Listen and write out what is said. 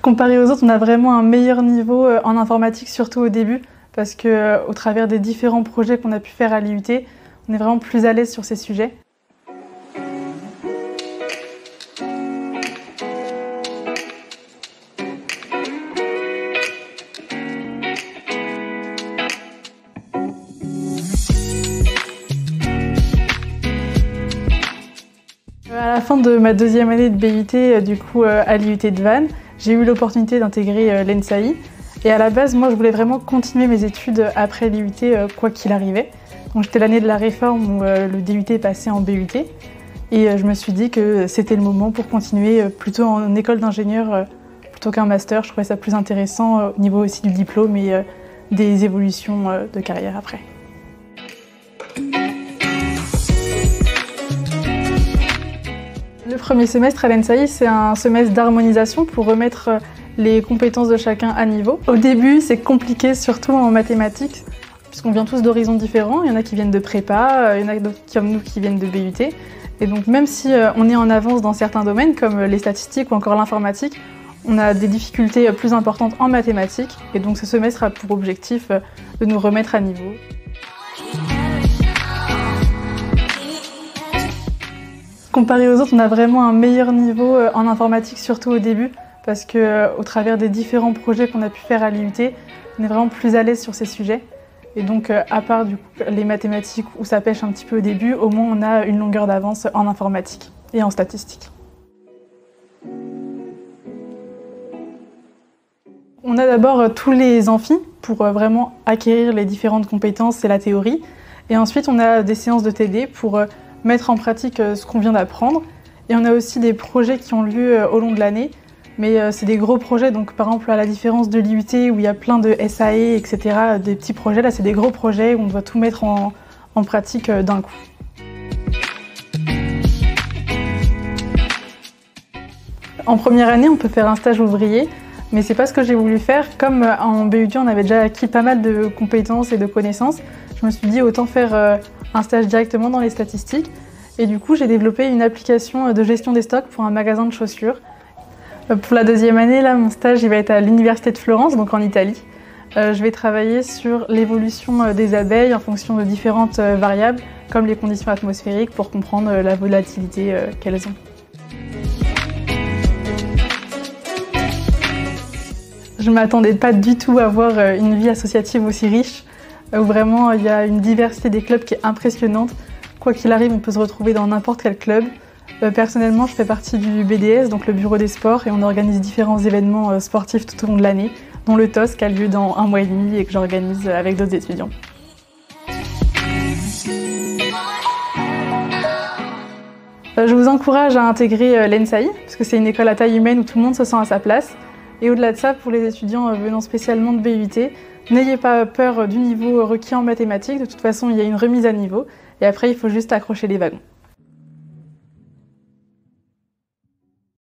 Comparé aux autres, on a vraiment un meilleur niveau en informatique, surtout au début, parce qu'au travers des différents projets qu'on a pu faire à l'IUT, on est vraiment plus à l'aise sur ces sujets. À la fin de ma deuxième année de BUT, du coup, à l'IUT de Vannes, j'ai eu l'opportunité d'intégrer l'ENSAI. Et à la base, moi, je voulais vraiment continuer mes études après l'IUT, quoi qu'il arrivait. Donc j'étais l'année de la réforme où le DUT est passé en BUT. Et je me suis dit que c'était le moment pour continuer plutôt en école d'ingénieur plutôt qu'un master. Je trouvais ça plus intéressant au niveau aussi du diplôme et des évolutions de carrière après. Le premier semestre à l'ENSAI, c'est un semestre d'harmonisation pour remettre les compétences de chacun à niveau. Au début, c'est compliqué, surtout en mathématiques, puisqu'on vient tous d'horizons différents. Il y en a qui viennent de prépa, il y en a d'autres comme nous qui viennent de BUT. Et donc même si on est en avance dans certains domaines, comme les statistiques ou encore l'informatique, on a des difficultés plus importantes en mathématiques. Et donc ce semestre a pour objectif de nous remettre à niveau. Comparé aux autres, on a vraiment un meilleur niveau en informatique, surtout au début, parce qu'au travers des différents projets qu'on a pu faire à l'IUT, on est vraiment plus à l'aise sur ces sujets. Et donc, à part du coup, les mathématiques où ça pêche un petit peu au début, au moins on a une longueur d'avance en informatique et en statistique. On a d'abord tous les amphis pour vraiment acquérir les différentes compétences et la théorie. Et ensuite, on a des séances de TD pour mettre en pratique ce qu'on vient d'apprendre. Et on a aussi des projets qui ont lieu au long de l'année, mais c'est des gros projets, donc par exemple à la différence de l'IUT où il y a plein de SAE, etc., des petits projets, là c'est des gros projets où on doit tout mettre en pratique d'un coup. En première année, on peut faire un stage ouvrier, mais c'est pas ce que j'ai voulu faire. Comme en BUT, on avait déjà acquis pas mal de compétences et de connaissances, je me suis dit autant faire un stage directement dans les statistiques. Et du coup, j'ai développé une application de gestion des stocks pour un magasin de chaussures. Pour la deuxième année, là, mon stage il va être à l'Université de Florence, donc en Italie. Je vais travailler sur l'évolution des abeilles en fonction de différentes variables, comme les conditions atmosphériques, pour comprendre la volatilité qu'elles ont. Je ne m'attendais pas du tout à avoir une vie associative aussi riche, où vraiment il y a une diversité des clubs qui est impressionnante. Quoi qu'il arrive, on peut se retrouver dans n'importe quel club. Personnellement, je fais partie du BDS, donc le bureau des sports, et on organise différents événements sportifs tout au long de l'année, dont le TOS qui a lieu dans 1 mois et demi et que j'organise avec d'autres étudiants. Je vous encourage à intégrer l'ENSAI, parce que c'est une école à taille humaine où tout le monde se sent à sa place. Et au-delà de ça, pour les étudiants venant spécialement de BUT, n'ayez pas peur du niveau requis en mathématiques. De toute façon, il y a une remise à niveau. Et après, il faut juste accrocher les wagons.